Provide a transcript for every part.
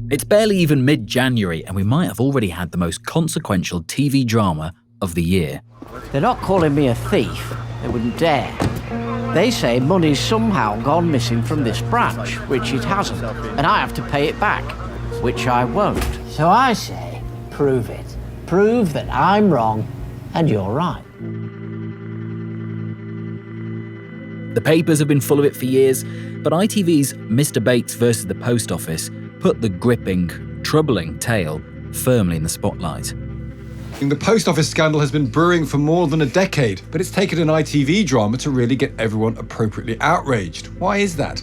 It's barely even mid-January and we might have already had the most consequential TV drama of the year. They're not calling me a thief. They wouldn't dare. They say money's somehow gone missing from this branch, which it hasn't, and I have to pay it back, which I won't. So I say, prove it. Prove that I'm wrong and you're right. The papers have been full of it for years, but ITV's Mr. Bates versus the Post Office put the gripping, troubling tale firmly in the spotlight. The post office scandal has been brewing for more than a decade, but it's taken an ITV drama to really get everyone appropriately outraged. Why is that?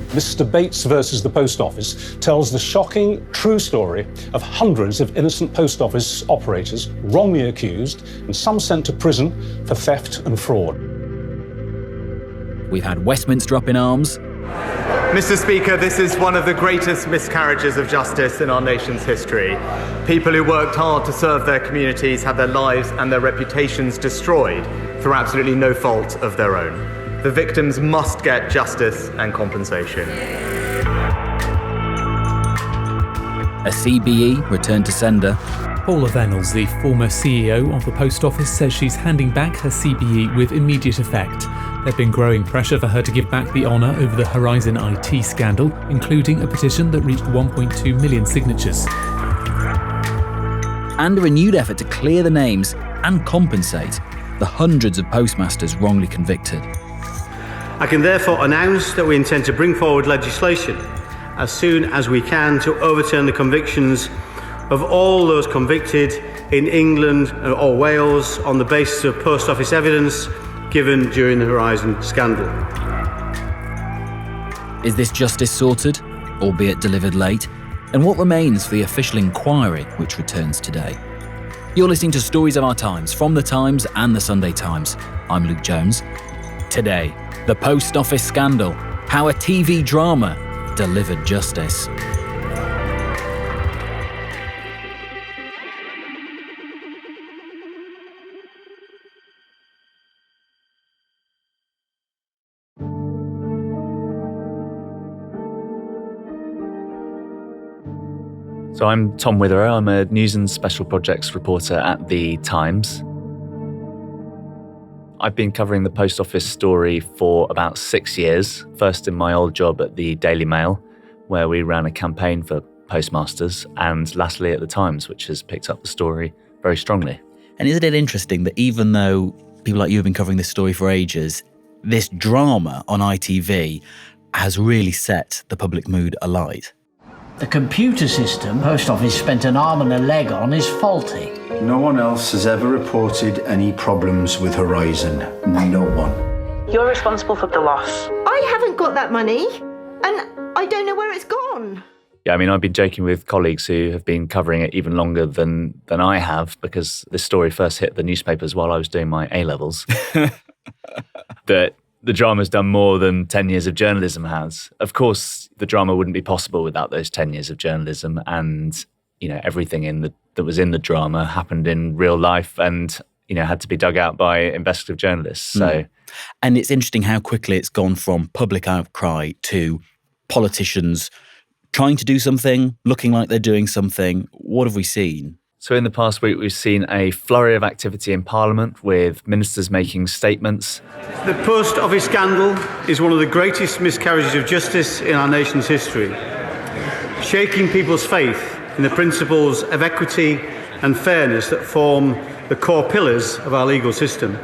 Mr. Bates versus the Post Office tells the shocking, true story of hundreds of innocent post office operators wrongly accused and some sent to prison for theft and fraud. We've had Westminster up in arms. Mr. Speaker, this is one of the greatest miscarriages of justice in our nation's history. People who worked hard to serve their communities had their lives and their reputations destroyed through absolutely no fault of their own. The victims must get justice and compensation. A CBE returned to sender. Paula Vennells, the former CEO of the Post Office, says she's handing back her CBE with immediate effect. There'd been growing pressure for her to give back the honour over the Horizon IT scandal, including a petition that reached 1.2 million signatures. And a renewed effort to clear the names and compensate the hundreds of postmasters wrongly convicted. I can therefore announce that we intend to bring forward legislation as soon as we can to overturn the convictions of all those convicted in England or Wales on the basis of post office evidence given during the Horizon scandal. Is this justice sorted, albeit delivered late? And what remains for the official inquiry, which returns today? You're listening to Stories of Our Times from The Times and The Sunday Times. I'm Luke Jones. Today, the Post Office scandal, how a TV drama delivered justice. So I'm Tom Witherow. I'm a news and special projects reporter at The Times. I've been covering the Post Office story for about 6 years, first in my old job at the Daily Mail, where we ran a campaign for postmasters, and lastly at The Times, which has picked up the story very strongly. And isn't it interesting that even though people like you have been covering this story for ages, this drama on ITV has really set the public mood alight? The computer system Post Office spent an arm and a leg on is faulty. No one else has ever reported any problems with Horizon. No one. You're responsible for the loss. I haven't got that money, and I don't know where it's gone. Yeah, I mean, I've been joking with colleagues who have been covering it even longer than I have, because this story first hit the newspapers while I was doing my A-levels. That the drama's done more than 10 years of journalism has. Of course, the drama wouldn't be possible without those 10 years of journalism, and everything that was in the drama happened in real life and had to be dug out by investigative journalists. So, and it's interesting how quickly it's gone from public outcry to politicians trying to do something, looking like they're doing something. What have we seen? So in the past week, we've seen a flurry of activity in Parliament with ministers making statements. The Post Office scandal is one of the greatest miscarriages of justice in our nation's history, shaking people's faith in the principles of equity and fairness that form the core pillars of our legal system.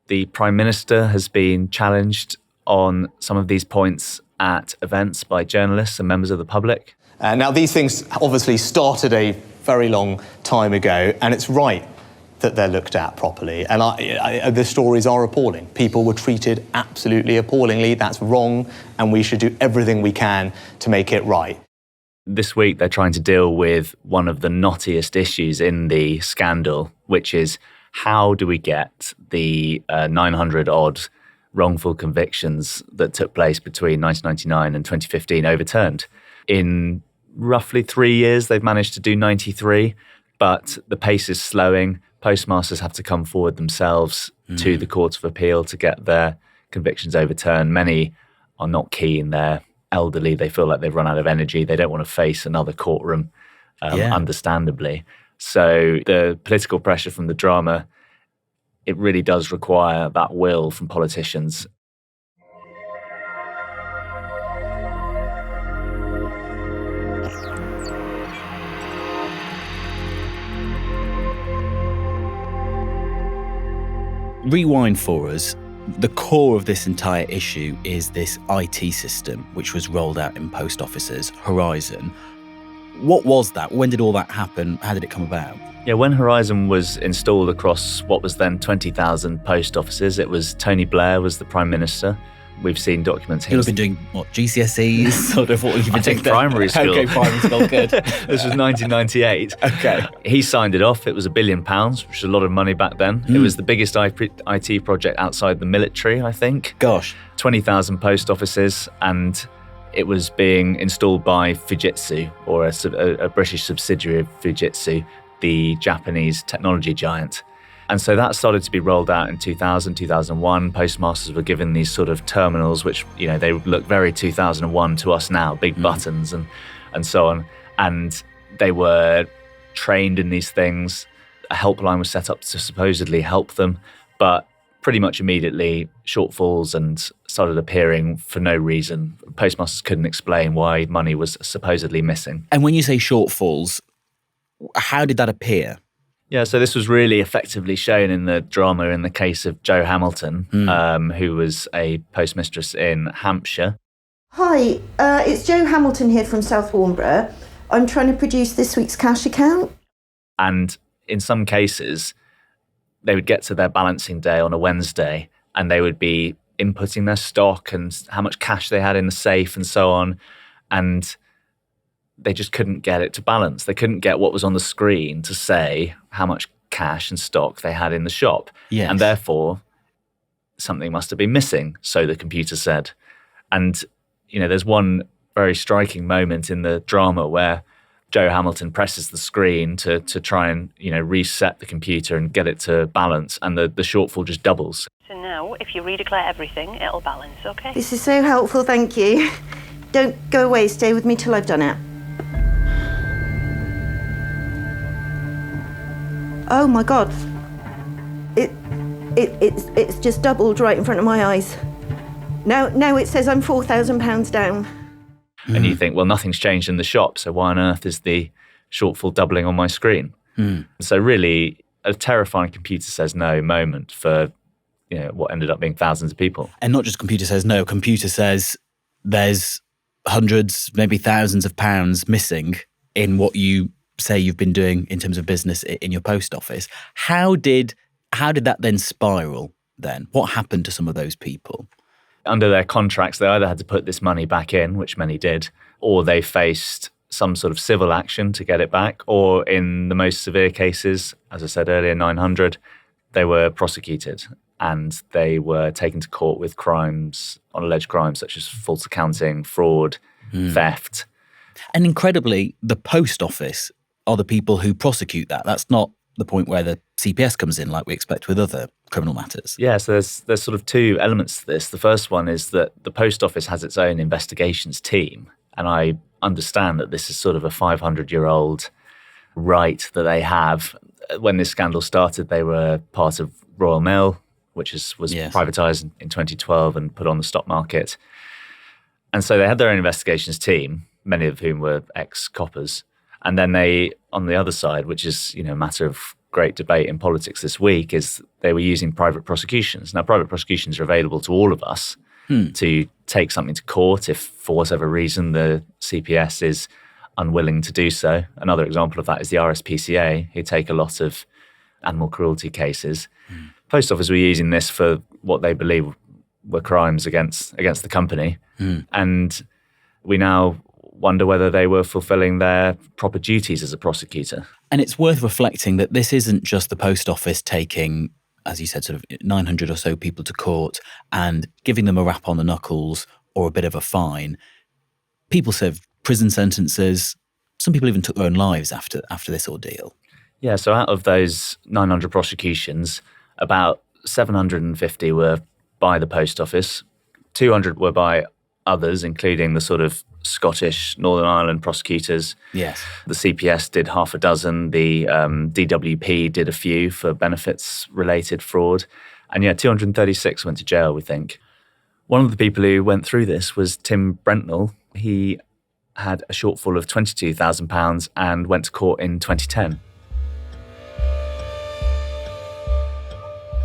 The Prime Minister has been challenged on some of these points at events by journalists and members of the public. Now, these things obviously started a very long time ago, and it's right that they're looked at properly. And the stories are appalling. People were treated absolutely appallingly. That's wrong, and we should do everything we can to make it right. This week, they're trying to deal with one of the knottiest issues in the scandal, which is how do we get the 900-odd wrongful convictions that took place between 1999 and 2015 overturned? In roughly 3 years, they've managed to do 93, but the pace is slowing. Postmasters have to come forward themselves to the Courts of Appeal to get their convictions overturned. Many are not keen. They're elderly. They feel like they've run out of energy. They don't want to face another courtroom, understandably. So the political pressure from the drama, it really does require that will from politicians. Rewind for us. The core of this entire issue is this IT system, which was rolled out in post offices, Horizon. What was that? When did all that happen? How did it come about? Yeah, when Horizon was installed across what was then 20,000 post offices, it was Tony Blair was the Prime Minister. We've seen documents. You've been doing, GCSEs? Sort of what you've been doing? Primary school. Okay, primary school, good. This was 1998. Okay. He signed it off. It was £1 billion, which was a lot of money back then. It was the biggest IT project outside the military, I think. Gosh. 20,000 post offices, and it was being installed by Fujitsu, or a British subsidiary of Fujitsu, the Japanese technology giant. And so that started to be rolled out in 2000, 2001. Postmasters were given these sort of terminals, which, they look very 2001 to us now, big buttons and so on. And they were trained in these things. A helpline was set up to supposedly help them, but pretty much immediately shortfalls and started appearing for no reason. Postmasters couldn't explain why money was supposedly missing. And when you say shortfalls, how did that appear? Yeah, so this was really effectively shown in the drama in the case of Jo Hamilton, who was a postmistress in Hampshire. Hi, it's Jo Hamilton here from South Warnborough. I'm trying to produce this week's cash account. And in some cases, they would get to their balancing day on a Wednesday and they would be inputting their stock and how much cash they had in the safe and so on. And they just couldn't get it to balance. They couldn't get what was on the screen to say how much cash and stock they had in the shop. Yes. And therefore, something must have been missing, so the computer said. And, there's one very striking moment in the drama where Jo Hamilton presses the screen to try and, reset the computer and get it to balance, and the shortfall just doubles. So now, if you redeclare everything, it'll balance, okay? This is so helpful, thank you. Don't go away, stay with me till I've done it. Oh my God. It's just doubled right in front of my eyes. Now it says I'm £4,000 down. And you think, well, nothing's changed in the shop, so why on earth is the shortfall doubling on my screen? So really, a terrifying computer says no moment for what ended up being thousands of people. And not just computer says no, computer says there's hundreds, maybe thousands of pounds missing in what you say you've been doing in terms of business in your post office. How did that then spiral then? What happened to some of those people? Under their contracts, they either had to put this money back in, which many did, or they faced some sort of civil action to get it back, or in the most severe cases, as I said earlier, 900, they were prosecuted and they were taken to court with alleged crimes such as false accounting, fraud, theft. And incredibly, the post office are the people who prosecute that. That's not the point where the CPS comes in like we expect with other criminal matters. Yeah, so there's sort of two elements to this. The first one is that the post office has its own investigations team. And I understand that this is sort of a 500-year-old right that they have. When this scandal started, they were part of Royal Mail, which was privatised in 2012 and put on the stock market. And so they had their own investigations team, many of whom were ex-coppers. And then they, on the other side, which is a matter of great debate in politics this week, is they were using private prosecutions. Now, private prosecutions are available to all of us to take something to court if, for whatever reason, the CPS is unwilling to do so. Another example of that is the RSPCA, who take a lot of animal cruelty cases. Post Office were using this for what they believe were crimes against the company. And we now wonder whether they were fulfilling their proper duties as a prosecutor. And it's worth reflecting that this isn't just the post office taking, as you said, sort of 900 or so people to court and giving them a rap on the knuckles or a bit of a fine. People served prison sentences. Some people even took their own lives after this ordeal. Yeah, so out of those 900 prosecutions, about 750 were by the post office, 200 were by others, including the sort of Scottish, Northern Ireland prosecutors. Yes. The CPS did half a dozen. The DWP did a few for benefits-related fraud. And 236 went to jail, we think. One of the people who went through this was Tim Brentnell. He had a shortfall of £22,000 and went to court in 2010.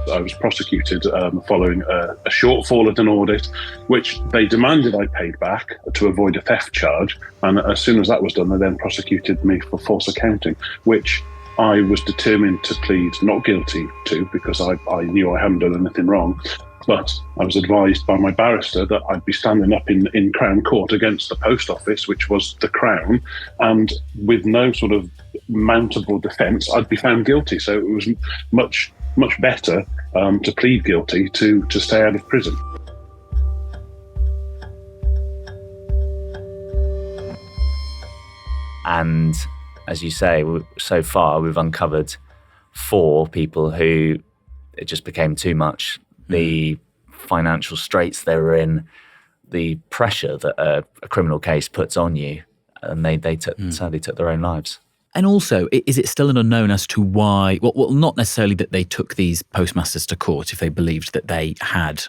I was prosecuted following a shortfall at an audit, which they demanded I paid back to avoid a theft charge. And as soon as that was done, they then prosecuted me for false accounting, which I was determined to plead not guilty to because I knew I hadn't done anything wrong. But I was advised by my barrister that I'd be standing up in Crown Court against the Post Office, which was the Crown, and with no sort of mountable defence, I'd be found guilty. So it was much better to plead guilty to stay out of prison. And as you say, so far we've uncovered 4 people who it just became too much. The financial straits they were in, the pressure that a criminal case puts on you, and they sadly took their own lives. And also, is it still an unknown as to why, well, not necessarily that they took these postmasters to court if they believed that they had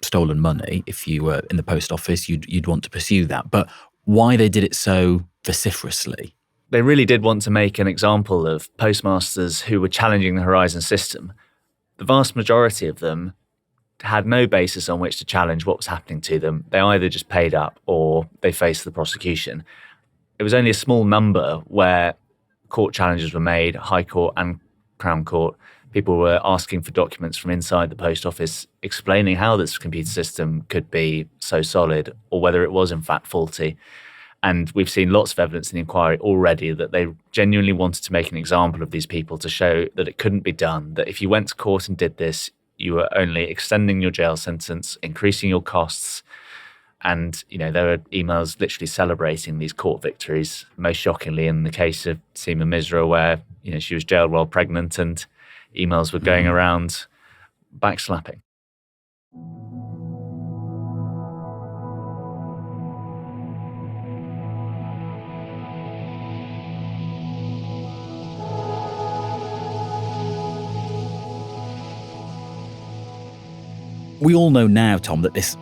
stolen money. If you were in the post office, you'd want to pursue that. But why they did it so vociferously? They really did want to make an example of postmasters who were challenging the Horizon system. The vast majority of them had no basis on which to challenge what was happening to them. They either just paid up or they faced the prosecution. It was only a small number where court challenges were made, High Court and Crown Court. People were asking for documents from inside the post office explaining how this computer system could be so solid or whether it was in fact faulty. And we've seen lots of evidence in the inquiry already that they genuinely wanted to make an example of these people to show that it couldn't be done, that if you went to court and did this, you were only extending your jail sentence, increasing your costs. And, there were emails literally celebrating these court victories, most shockingly in the case of Seema Misra, where, she was jailed while pregnant and emails were going around backslapping. We all know now, Tom, that this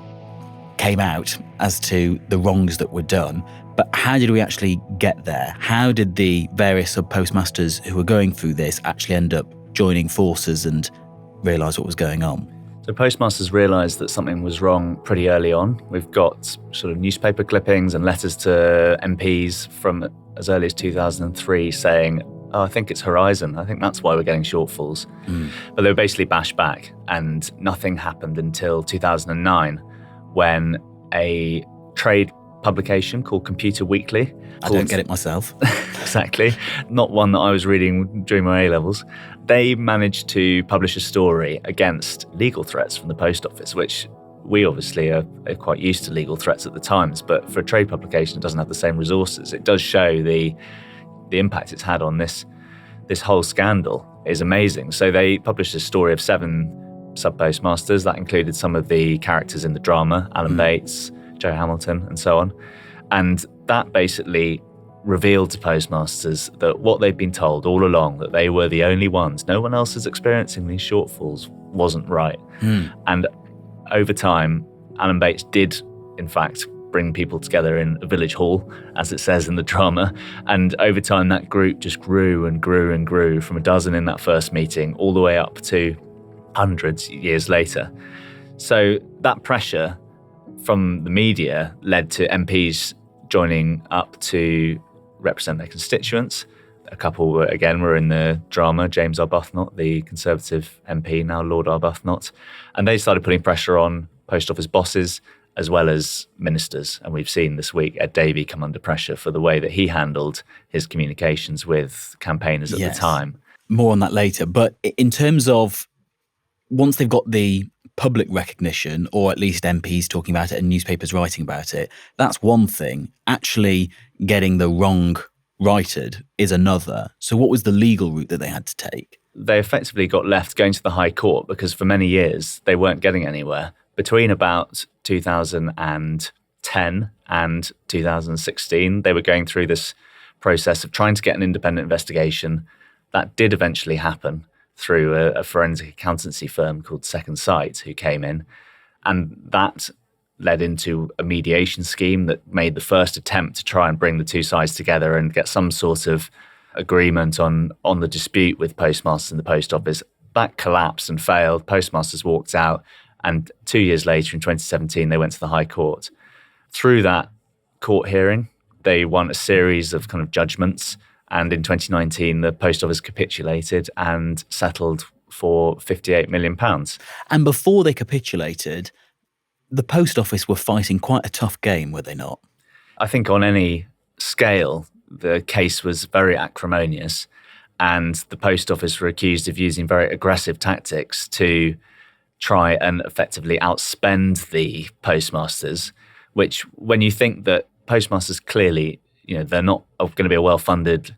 came out as to the wrongs that were done, but how did we actually get there? How did the various sub-postmasters who were going through this actually end up joining forces and realise what was going on? So postmasters realised that something was wrong pretty early on. We've got sort of newspaper clippings and letters to MPs from as early as 2003 saying, I think it's Horizon. I think that's why we're getting shortfalls. But they were basically bashed back, and nothing happened until 2009 when a trade publication called Computer Weekly. I don't get it myself. Exactly. Not one that I was reading during my A-levels. They managed to publish a story against legal threats from the post office, which we obviously are quite used to legal threats at the times, but for a trade publication, it doesn't have the same resources. It does show the impact it's had on this whole scandal is amazing. So they published a story of 7 sub-postmasters. That included some of the characters in the drama, Alan Bates, Joe Hamilton, and so on. And that basically revealed to postmasters that what they'd been told all along, that they were the only ones, no one else is experiencing these shortfalls, wasn't right. And over time, Alan Bates did, in fact, bring people together in a village hall, as it says in the drama. And over time, that group just grew and grew and grew from a dozen in that first meeting all the way up to hundreds years later. So that pressure from the media led to MPs joining up to represent their constituents. A couple were in the drama, James Arbuthnot, the Conservative MP, now Lord Arbuthnot. And they started putting pressure on post office bosses as well as ministers. And we've seen this week Ed Davey come under pressure for the way that he handled his communications with campaigners at the time. More on that later. But in terms of once they've got the public recognition, or at least MPs talking about it and newspapers writing about it, that's one thing. Actually getting the wrong righted is another. So what was the legal route that they had to take? They effectively got left going to the High Court because for many years they weren't getting anywhere. Between about 2003 2010 and 2016, they were going through this process of trying to get an independent investigation. That did eventually happen through a forensic accountancy firm called Second Sight, who came in. And that led into a mediation scheme that made the first attempt to try and bring the two sides together and get some sort of agreement on the dispute with postmasters and the post office. That collapsed and failed. Postmasters walked out, and 2 years later, in 2017, they went to the High Court. Through that court hearing, they won a series of kind of judgments, and in 2019, the post office capitulated and settled for £58 million. And before they capitulated, the post office were fighting quite a tough game, were they not? I think on any scale, the case was very acrimonious, and the post office were accused of using very aggressive tactics to try and effectively outspend the postmasters, which when you think that postmasters clearly, they're not going to be a well-funded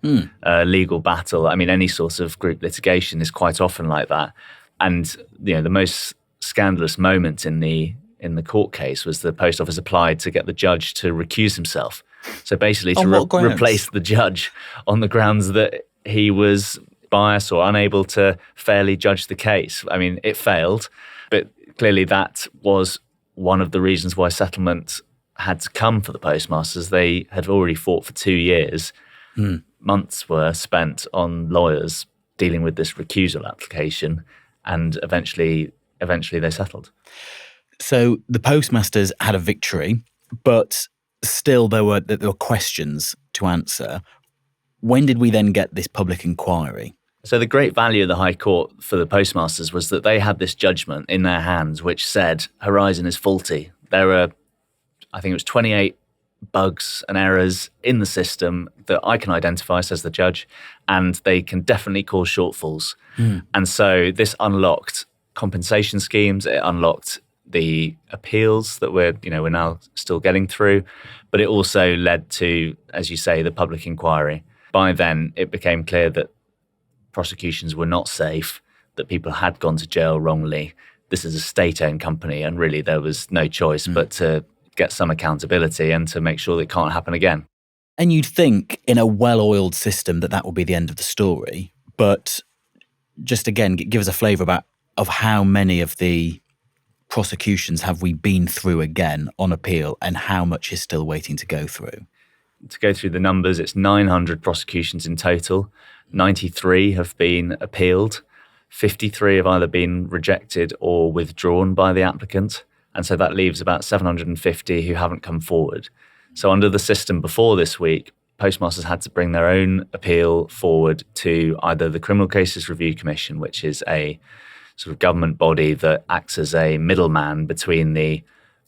legal battle. I mean, any sort of group litigation is quite often like that. And, the most scandalous moment in the court case was the post office applied to get the judge to recuse himself. So basically to replace the judge on the grounds that he was biased or unable to fairly judge the case. I mean, it failed, but clearly that was one of the reasons why settlement had to come for the postmasters. They had already fought for 2 years. Months were spent on lawyers dealing with this recusal application, and eventually they settled. So the postmasters had a victory, but still there were questions to answer. When did we then get this public inquiry? So the great value of the High Court for the postmasters was that they had this judgment in their hands which said Horizon is faulty. There are, I think it was 28 bugs and errors in the system that I can identify, says the judge, and they can definitely cause shortfalls. And so this unlocked compensation schemes, it unlocked the appeals that we're now still getting through, but it also led to, as you say, the public inquiry. By then, it became clear that prosecutions were not safe, that people had gone to jail wrongly. This is a state-owned company, and really there was no choice but to get some accountability and to make sure that it can't happen again. And you'd think in a well-oiled system that would be the end of the story, but just again, give us a flavour of how many of the prosecutions have we been through again on appeal, and how much is still waiting to go through? To go through the numbers, it's 900 prosecutions in total. 93 have been appealed. 53 have either been rejected or withdrawn by the applicant. And so that leaves about 750 who haven't come forward. So under the system before this week, postmasters had to bring their own appeal forward to either the Criminal Cases Review Commission, which is a sort of government body that acts as a middleman between the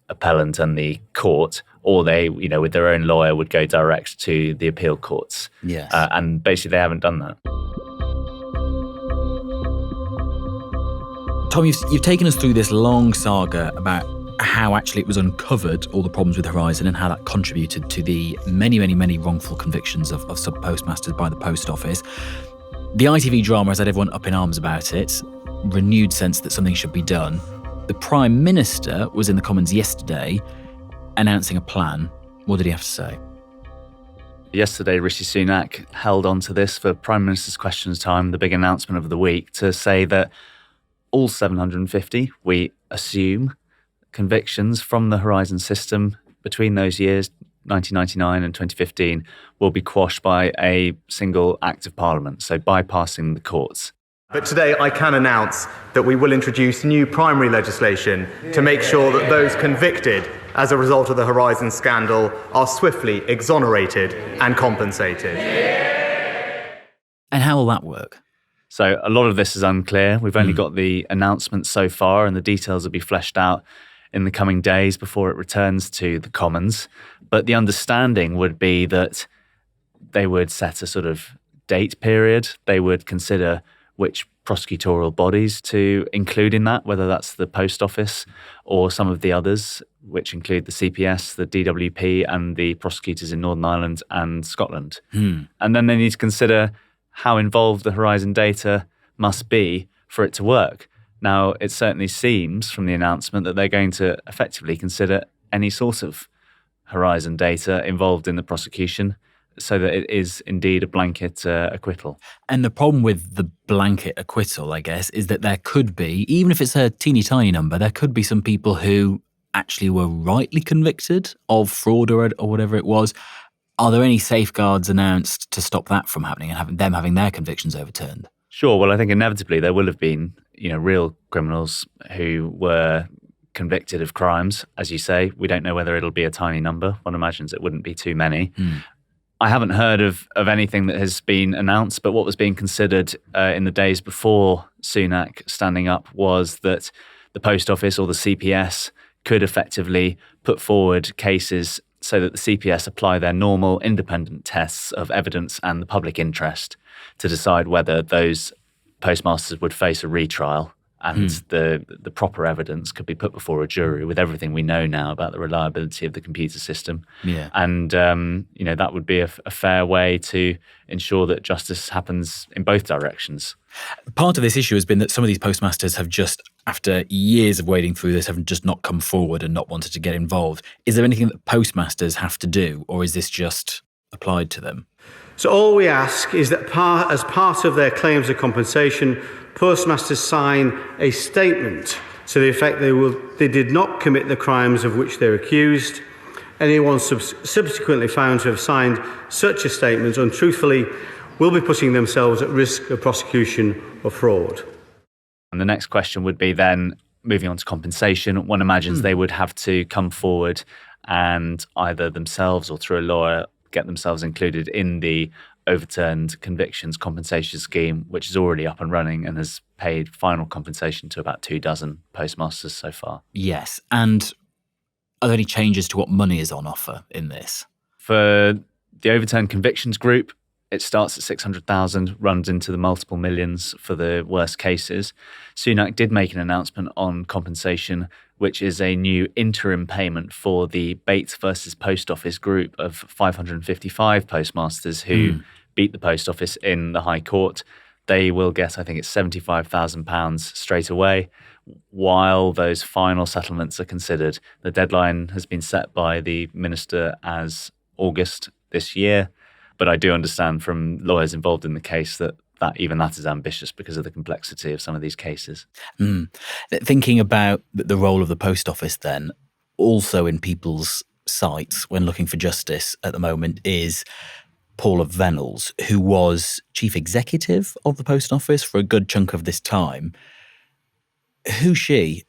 appellant and the court, or they, with their own lawyer, would go direct to the appeal courts. Yes. And basically they haven't done that. Tom, you've taken us through this long saga about how actually it was uncovered, all the problems with Horizon, and how that contributed to the many, many, many wrongful convictions of sub-postmasters by the post office. The ITV drama has had everyone up in arms about it, renewed sense that something should be done. The Prime Minister was in the Commons yesterday announcing a plan. What did he have to say? Yesterday, Rishi Sunak held on to this for Prime Minister's Questions Time, the big announcement of the week, to say that all 750, we assume, convictions from the Horizon system between those years, 1999 and 2015, will be quashed by a single act of Parliament, so bypassing the courts. But today I can announce that we will introduce new primary legislation to make sure that those convicted as a result of the Horizon scandal are swiftly exonerated and compensated. And how will that work? So a lot of this is unclear. We've only got the announcement so far, and the details will be fleshed out in the coming days before it returns to the Commons. But the understanding would be that they would set a sort of date period. They would consider which prosecutorial bodies to include in that, whether that's the Post Office or some of the others, which include the CPS, the DWP, and the prosecutors in Northern Ireland and Scotland. And then they need to consider how involved the Horizon data must be for it to work. Now, it certainly seems from the announcement that they're going to effectively consider any sort of Horizon data involved in the prosecution, so that it is indeed a blanket acquittal. And the problem with the blanket acquittal, I guess, is that there could be, even if it's a teeny tiny number, there could be some people who actually were rightly convicted of fraud or whatever it was. Are there any safeguards announced to stop that from happening and having their convictions overturned? Sure. Well, I think inevitably there will have been, real criminals who were convicted of crimes. As you say, we don't know whether it'll be a tiny number. One imagines it wouldn't be too many. I haven't heard of anything that has been announced, but what was being considered in the days before Sunak standing up was that the Post Office or the CPS could effectively put forward cases so that the CPS apply their normal independent tests of evidence and the public interest to decide whether those postmasters would face a retrial, and the proper evidence could be put before a jury with everything we know now about the reliability of the computer system. Yeah. And, that would be a fair way to ensure that justice happens in both directions. Part of this issue has been that some of these postmasters have just, after years of wading through this, have just not come forward and not wanted to get involved. Is there anything that postmasters have to do, or is this just applied to them? So all we ask is that as part of their claims of compensation, postmasters sign a statement to the effect they did not commit the crimes of which they're accused. Anyone subsequently found to have signed such a statement untruthfully will be putting themselves at risk of prosecution or fraud. And the next question would be then, moving on to compensation, one imagines they would have to come forward and either themselves or through a lawyer get themselves included in the overturned convictions compensation scheme, which is already up and running and has paid final compensation to about 24 postmasters so far. Yes. And are there any changes to what money is on offer in this? For the overturned convictions group, it starts at 600,000, runs into the multiple millions for the worst cases. Sunak did make an announcement on compensation, which is a new interim payment for the Bates versus Post Office group of 555 postmasters who beat the Post Office in the High Court. They will get, I think it's £75,000 straight away, while those final settlements are considered. The deadline has been set by the Minister as August this year, but I do understand from lawyers involved in the case that even that is ambitious because of the complexity of some of these cases. Thinking about the role of the Post Office then, also in people's sights when looking for justice at the moment is Paula Vennells, who was chief executive of the Post Office for a good chunk of this time. Who's she?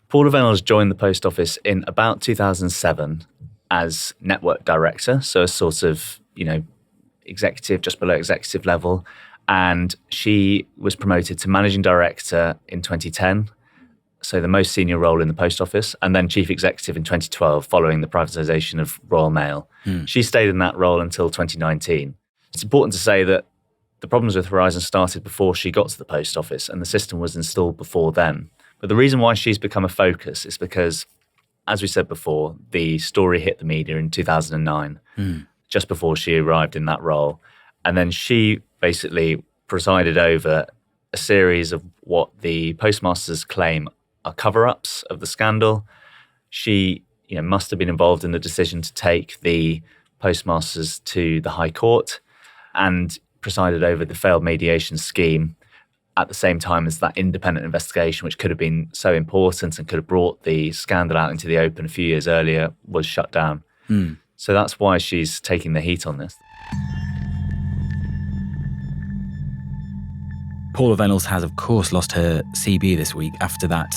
Paula Vennells joined the Post Office in about 2007 as network director, so a sort of, executive, just below executive level. And she was promoted to managing director in 2010, so the most senior role in the Post Office, and then chief executive in 2012 following the privatisation of Royal Mail. She stayed in that role until 2019. It's important to say that the problems with Horizon started before she got to the Post Office, and the system was installed before then. But the reason why she's become a focus is because, as we said before, the story hit the media in 2009, just before she arrived in that role. And then she basically presided over a series of what the postmasters claim are cover-ups of the scandal. She must have been involved in the decision to take the postmasters to the High Court and presided over the failed mediation scheme at the same time as that independent investigation, which could have been so important and could have brought the scandal out into the open a few years earlier, was shut down. So that's why she's taking the heat on this. Paula Vennells has, of course, lost her CBE this week after that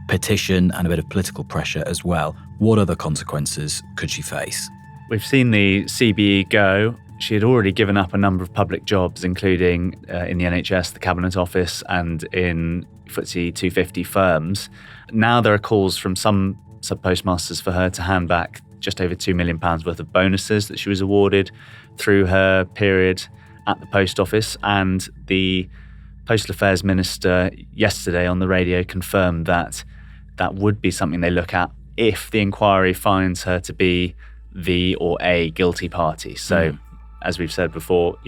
petition and a bit of political pressure as well. What other consequences could she face? We've seen the CBE go. She had already given up a number of public jobs, including in the NHS, the Cabinet Office, and in FTSE 250 firms. Now there are calls from some sub-postmasters for her to hand back just over £2 million worth of bonuses that she was awarded through her period at the Post Office. And the Postal Affairs Minister yesterday on the radio confirmed that that would be something they look at if the inquiry finds her to be the or a guilty party. So, as we've said before,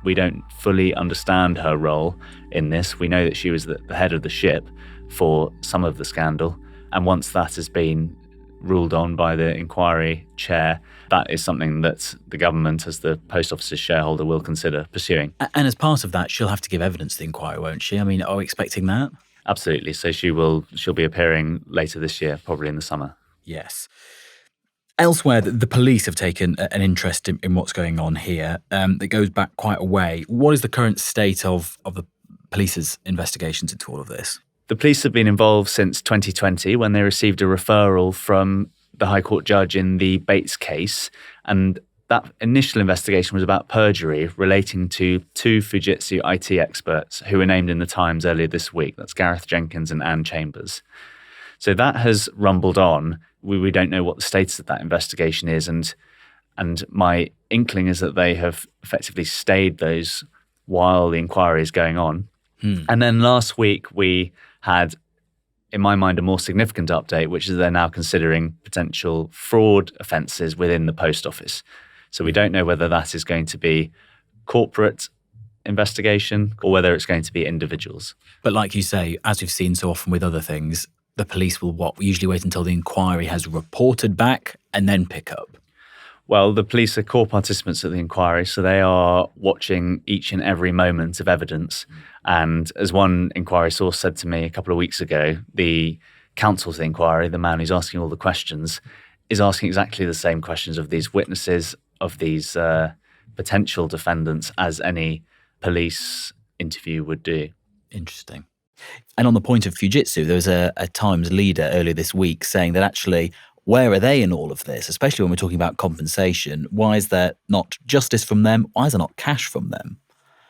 we don't fully understand her role in this. We know that she was the head of the ship for some of the scandal. And once that has been ruled on by the inquiry chair, that is something that the government, as the Post Office's shareholder, will consider pursuing. And as part of that, she'll have to give evidence to the inquiry, won't she? I mean, are we expecting that? Absolutely. So she'll be appearing later this year, probably in the summer. Yes. Elsewhere, the police have taken an interest in what's going on here that goes back quite a way. What is the current state of the police's investigations into all of this? The police have been involved since 2020 when they received a referral from the High Court judge in the Bates case. And that initial investigation was about perjury relating to two Fujitsu IT experts who were named in the Times earlier this week. That's Gareth Jenkins and Anne Chambers. So that has rumbled on. We don't know what the status of that investigation is. And my inkling is that they have effectively stayed those while the inquiry is going on. And then last week we had, in my mind, a more significant update, which is they're now considering potential fraud offences within the Post Office. So we don't know whether that is going to be corporate investigation or whether it's going to be individuals. But like you say, as we've seen so often with other things, the police will usually wait until the inquiry has reported back and then pick up? Well, the police are core participants at the inquiry, so they are watching each and every moment of evidence. And as one inquiry source said to me a couple of weeks ago, the counsel to the inquiry, the man who's asking all the questions, is asking exactly the same questions of these witnesses, of these potential defendants, as any police interview would do. Interesting. And on the point of Fujitsu, there was a Times leader earlier this week saying that actually, where are they in all of this, especially when we're talking about compensation? Why is there not justice from them? Why is there not cash from them?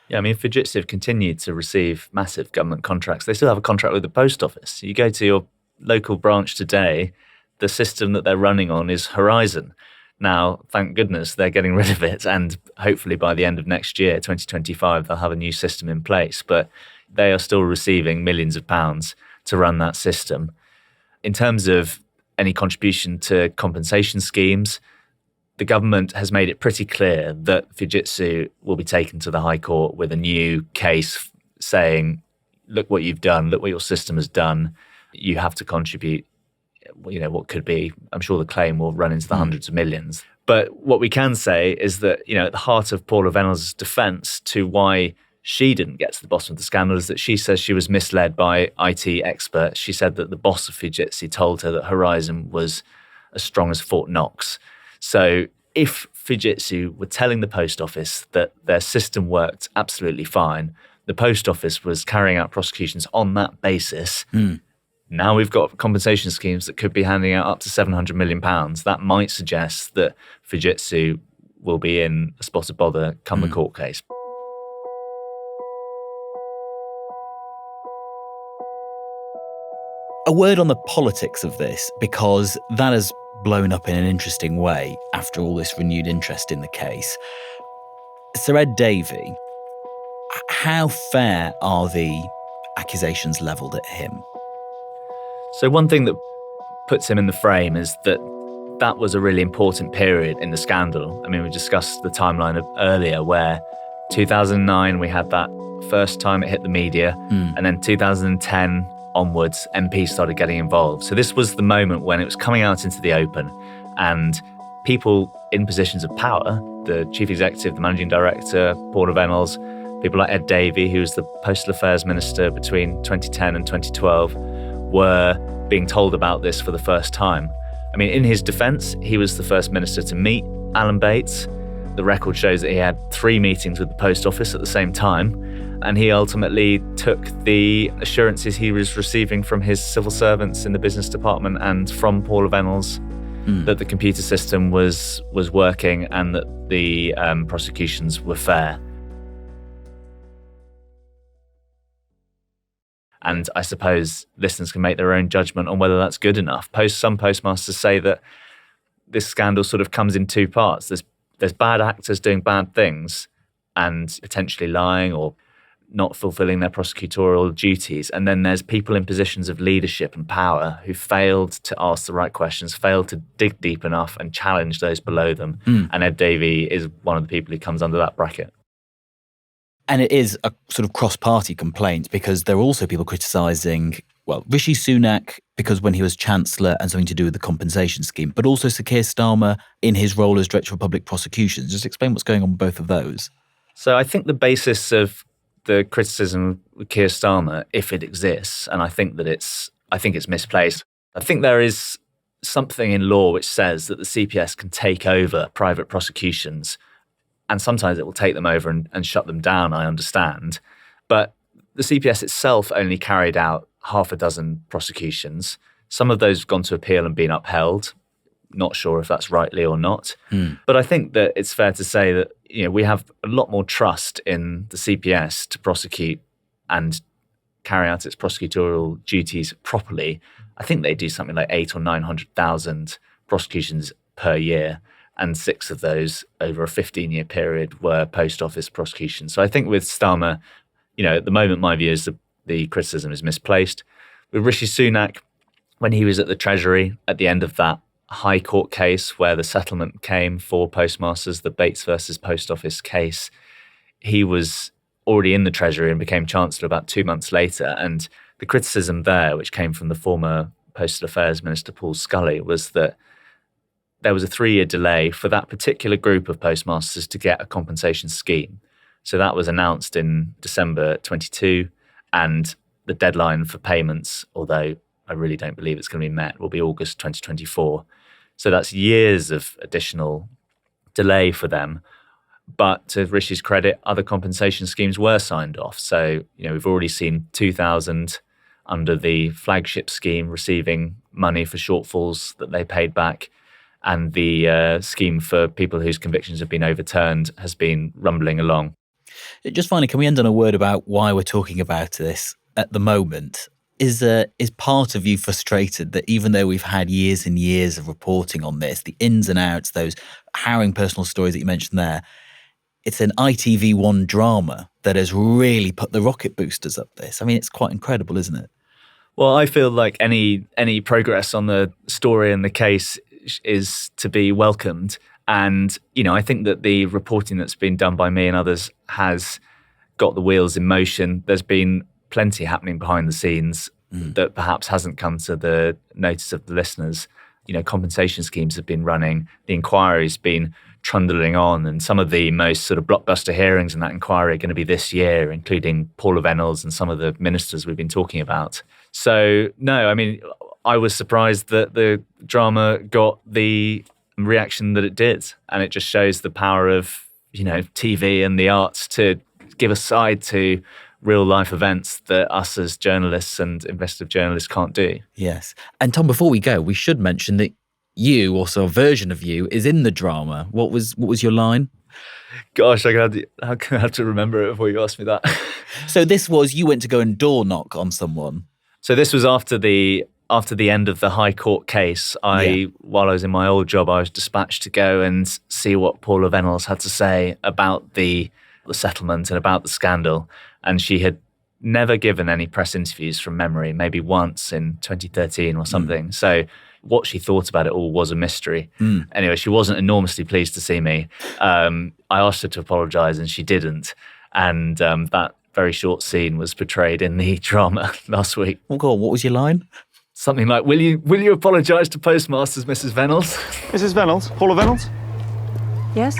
Yeah, I mean, Fujitsu have continued to receive massive government contracts. They still have a contract with the Post Office. You go to your local branch today, the system that they're running on is Horizon. Now, thank goodness they're getting rid of it, and hopefully by the end of next year, 2025, they'll have a new system in place. But they are still receiving millions of pounds to run that system. In terms of any contribution to compensation schemes, the government has made it pretty clear that Fujitsu will be taken to the High Court with a new case saying, look what you've done, look what your system has done. You have to contribute, what could be, I'm sure the claim will run into the hundreds of millions. But what we can say is that, at the heart of Paula Vennells' defence to why she didn't get to the bottom of the scandal is that she says she was misled by IT experts. She said that the boss of Fujitsu told her that Horizon was as strong as Fort Knox. So if Fujitsu were telling the Post Office that their system worked absolutely fine, the Post Office was carrying out prosecutions on that basis, now we've got compensation schemes that could be handing out up to £700 million. That might suggest that Fujitsu will be in a spot of bother come the court case. A word on the politics of this, because that has blown up in an interesting way after all this renewed interest in the case. Sir Ed Davey, how fair are the accusations levelled at him? So one thing that puts him in the frame is that was a really important period in the scandal. I mean, we discussed the timeline earlier where 2009 we had that first time it hit the media, and then 2010 onwards, MPs started getting involved. So this was the moment when it was coming out into the open, and people in positions of power, the chief executive, the managing director, Paula Vennells, people like Ed Davey, who was the Postal Affairs Minister between 2010 and 2012, were being told about this for the first time. I mean, in his defence, he was the first minister to meet Alan Bates. The record shows that he had 3 meetings with the Post Office at the same time, and he ultimately took the assurances he was receiving from his civil servants in the business department and from Paula Vennells that the computer system was working and that the prosecutions were fair. And I suppose listeners can make their own judgment on whether that's good enough. Some postmasters say that this scandal sort of comes in 2 parts. There's bad actors doing bad things and potentially lying or not fulfilling their prosecutorial duties. And then there's people in positions of leadership and power who failed to ask the right questions, failed to dig deep enough and challenge those below them. And Ed Davey is one of the people who comes under that bracket. And it is a sort of cross-party complaint because there are also people criticising Rishi Sunak, because when he was Chancellor and something to do with the compensation scheme, but also Sir Keir Starmer in his role as Director of Public Prosecutions. Just explain what's going on with both of those. So I think the basis of the criticism of Keir Starmer, if it exists, and I think it's misplaced. I think there is something in law which says that the CPS can take over private prosecutions, and sometimes it will take them over and shut them down, I understand. But the CPS itself only carried out half a dozen prosecutions. Some of those have gone to appeal and been upheld. Not sure if that's rightly or not. But I think that it's fair to say that we have a lot more trust in the CPS to prosecute and carry out its prosecutorial duties properly. I think they do something like 800,000 or 900,000 prosecutions per year, and 6 of those over a 15-year period were post office prosecutions. So I think with Starmer, at the moment, my view is the criticism is misplaced. With Rishi Sunak, when he was at the Treasury at the end of that High Court case where the settlement came for postmasters, the Bates versus Post Office case, he was already in the Treasury and became Chancellor about 2 months later. And the criticism there, which came from the former Postal Affairs Minister Paul Scully, was that there was a 3-year delay for that particular group of postmasters to get a compensation scheme. So that was announced in December 22, and the deadline for payments, although I really don't believe it's going to be met, will be August 2024. So that's years of additional delay for them. But to Rishi's credit, other compensation schemes were signed off. So, we've already seen 2,000 under the flagship scheme receiving money for shortfalls that they paid back. And the scheme for people whose convictions have been overturned has been rumbling along. Just finally, can we end on a word about why we're talking about this at the moment? Is part of you frustrated that even though we've had years and years of reporting on this, the ins and outs, those harrowing personal stories that you mentioned there, it's an ITV1 drama that has really put the rocket boosters up this? I mean, it's quite incredible, isn't it? Well, I feel like any progress on the story and the case is to be welcomed. And, I think that the reporting that's been done by me and others has got the wheels in motion. There's been plenty happening behind the scenes that perhaps hasn't come to the notice of the listeners. Compensation schemes have been running. The inquiry's been trundling on, and some of the most sort of blockbuster hearings in that inquiry are going to be this year, including Paula Vennells and some of the ministers we've been talking about. So, no, I mean, I was surprised that the drama got the reaction that it did. And it just shows the power of, TV and the arts to give a side to real life events that us as journalists and investigative journalists can't do. Yes. And Tom, before we go, we should mention that you, also a version of you, is in the drama. What was your line? Gosh, I'm going to have to remember it before you ask me that. So this was, you went to go and door knock on someone. So this was after the end of the High Court case. While I was in my old job, I was dispatched to go and see what Paula Vennells had to say about the settlement and about the scandal. And she had never given any press interviews from memory, maybe once in 2013 or something. So what she thought about it all was a mystery. Anyway, she wasn't enormously pleased to see me. I asked her to apologise and she didn't. And that very short scene was portrayed in the drama last week. Oh God, what was your line? Something like, will you apologise to postmasters, Mrs. Vennells? Mrs. Vennells? Paula Vennells? Yes?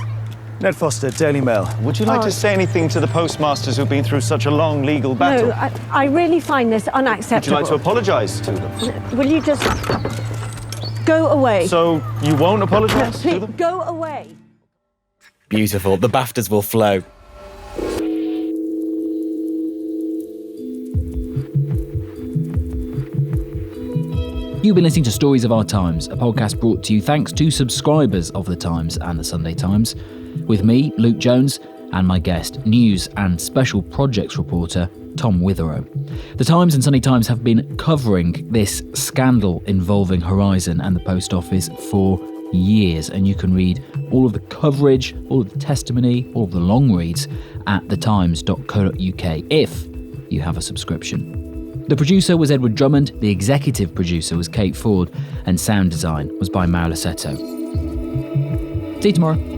Ned Foster, Daily Mail. Would you like to say anything to the postmasters who've been through such a long legal battle? No, I really find this unacceptable. Would you like to apologise to them? Will you just go away? So you won't apologise to them? Go away. Beautiful. The BAFTAs will flow. You've been listening to Stories of Our Times, a podcast brought to you thanks to subscribers of The Times and The Sunday Times, with me, Luke Jones, and my guest, news and special projects reporter, Tom Witherow. The Times and Sunday Times have been covering this scandal involving Horizon and the Post Office for years, and you can read all of the coverage, all of the testimony, all of the long reads at thetimes.co.uk if you have a subscription. The producer was Edward Drummond, the executive producer was Kate Ford, and sound design was by Mauro Seto. See you tomorrow.